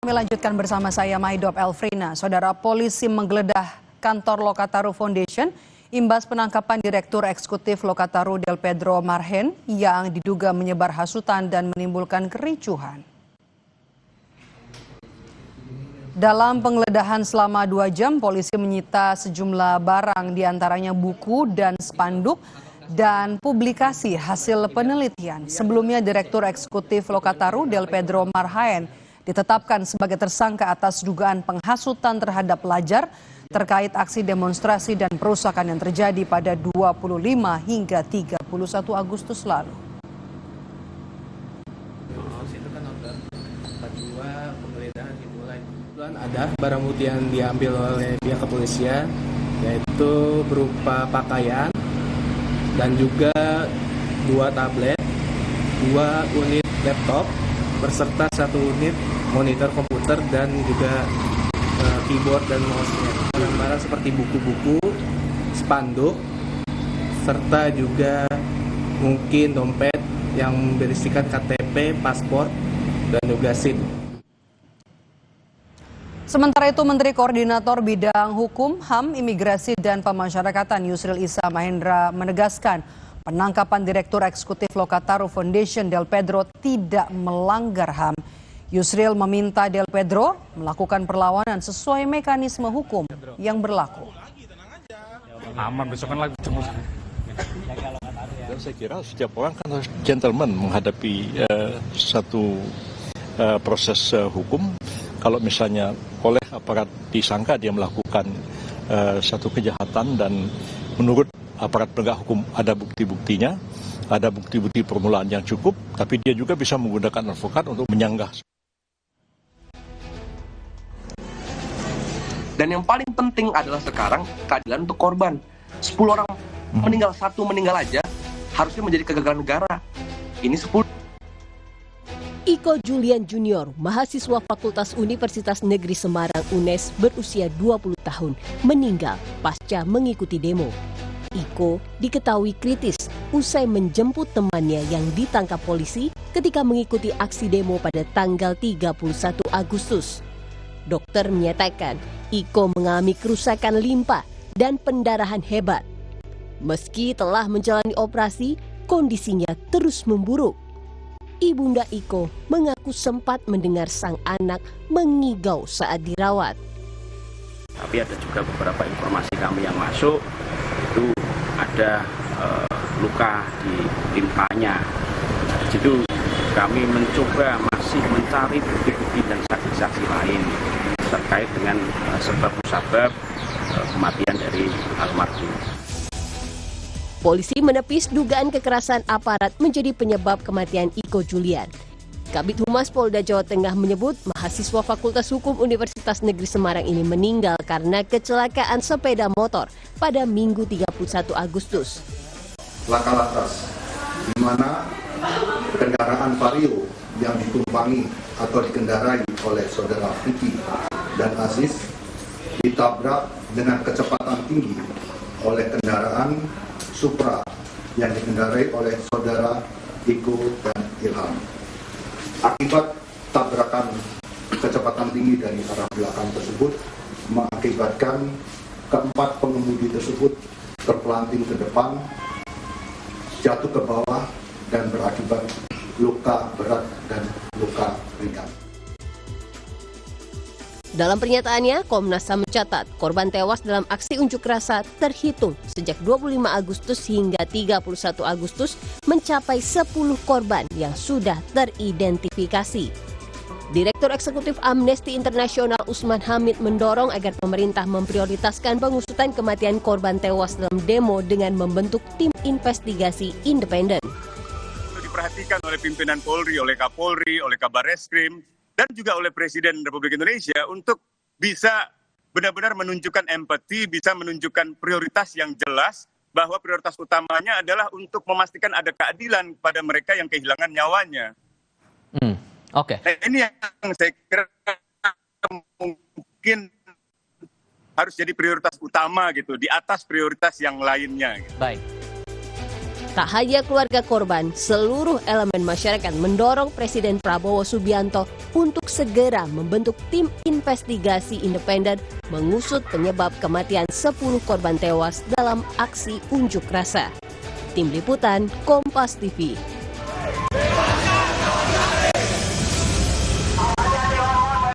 Kami lanjutkan bersama saya Maidop Elfrina. Saudara, polisi menggeledah kantor Lokataru Foundation imbas penangkapan Direktur Eksekutif Lokataru Del Pedro Marhen yang diduga menyebar hasutan dan menimbulkan kericuhan. Dalam penggeledahan selama 2 jam, polisi menyita sejumlah barang, diantaranya buku dan spanduk dan publikasi hasil penelitian. Sebelumnya Direktur Eksekutif Lokataru Del Pedro Marhen ditetapkan sebagai tersangka atas dugaan penghasutan terhadap pelajar terkait aksi demonstrasi dan perusakan yang terjadi pada 25 hingga 31 Agustus lalu. Ada barang bukti yang diambil oleh pihak kepolisian, yaitu berupa pakaian dan juga 2 tablet, 2 unit laptop, berserta 1 unit monitor komputer dan juga keyboard dan mouse-nya. Barang-barang seperti buku-buku, spanduk, serta juga mungkin dompet yang berisikan KTP, paspor, dan juga SIM. Sementara itu, Menteri Koordinator Bidang Hukum, HAM, Imigrasi, dan Pemasyarakatan Yusril Issa Mahendra menegaskan penangkapan Direktur Eksekutif Lokataru Foundation Del Pedro tidak melanggar HAM. Yusril meminta Del Pedro melakukan perlawanan sesuai mekanisme hukum yang berlaku. Aman, besok kan lagi tunggu. Dan saya kira setiap orang kan harus gentleman menghadapi satu proses hukum. Kalau misalnya oleh aparat disangka dia melakukan satu kejahatan dan menurut aparat penegak hukum ada bukti-buktinya, ada bukti-bukti permulaan yang cukup, tapi dia juga bisa menggunakan advokat untuk menyanggah. Dan yang paling penting adalah sekarang keadilan untuk korban. 10 orang meninggal, 1 meninggal aja harusnya menjadi kegagalan negara. Ini 10. Iko Julian Junior, mahasiswa Fakultas Universitas Negeri Semarang UNES berusia 20 tahun, meninggal pasca mengikuti demo. Iko diketahui kritis usai menjemput temannya yang ditangkap polisi ketika mengikuti aksi demo pada tanggal 31 Agustus. Dokter menyatakan Iko mengalami kerusakan limpa dan pendarahan hebat. Meski telah menjalani operasi, kondisinya terus memburuk. Ibunda Iko mengaku sempat mendengar sang anak mengigau saat dirawat. Tapi ada juga beberapa informasi kami yang masuk, itu ada luka di limpanya. Di situ kami mencoba masih mencari bukti-bukti dan saksi-saksi lain terkait dengan sebab-musabab kematian dari almarhum. Polisi menepis dugaan kekerasan aparat menjadi penyebab kematian Iko Julian. Kabid Humas Polda Jawa Tengah menyebut mahasiswa Fakultas Hukum Universitas Negeri Semarang ini meninggal karena kecelakaan sepeda motor pada Minggu 31 Agustus. Laka lantas, di mana kendaraan Vario yang ditumpangi atau dikendarai oleh saudara Vicky dan Aziz ditabrak dengan kecepatan tinggi oleh kendaraan Supra yang dikendarai oleh saudara Iko dan Ilham. Akibat tabrakan kecepatan tinggi dari arah belakang tersebut mengakibatkan keempat pengemudi tersebut terpelanting ke depan, jatuh ke bawah dan berakibat luka berat dan luka ringan. Dalam pernyataannya, Komnas HAM mencatat korban tewas dalam aksi unjuk rasa terhitung sejak 25 Agustus hingga 31 Agustus mencapai 10 korban yang sudah teridentifikasi. Direktur Eksekutif Amnesty International Usman Hamid mendorong agar pemerintah memprioritaskan pengusutan kematian korban tewas dalam demo dengan membentuk tim investigasi independen. Diperhatikan oleh pimpinan Polri, oleh Kapolri, oleh Kabarreskrim, dan juga oleh Presiden Republik Indonesia untuk bisa benar-benar menunjukkan empati, bisa menunjukkan prioritas yang jelas bahwa prioritas utamanya adalah untuk memastikan ada keadilan pada mereka yang kehilangan nyawanya. Oke. Nah, ini yang saya kira mungkin harus jadi prioritas utama gitu, di atas prioritas yang lainnya. Gitu. Baik. Tak hanya keluarga korban, seluruh elemen masyarakat mendorong Presiden Prabowo Subianto untuk segera membentuk tim investigasi independen mengusut penyebab kematian 10 korban tewas dalam aksi unjuk rasa. Tim Liputan Kompas TV.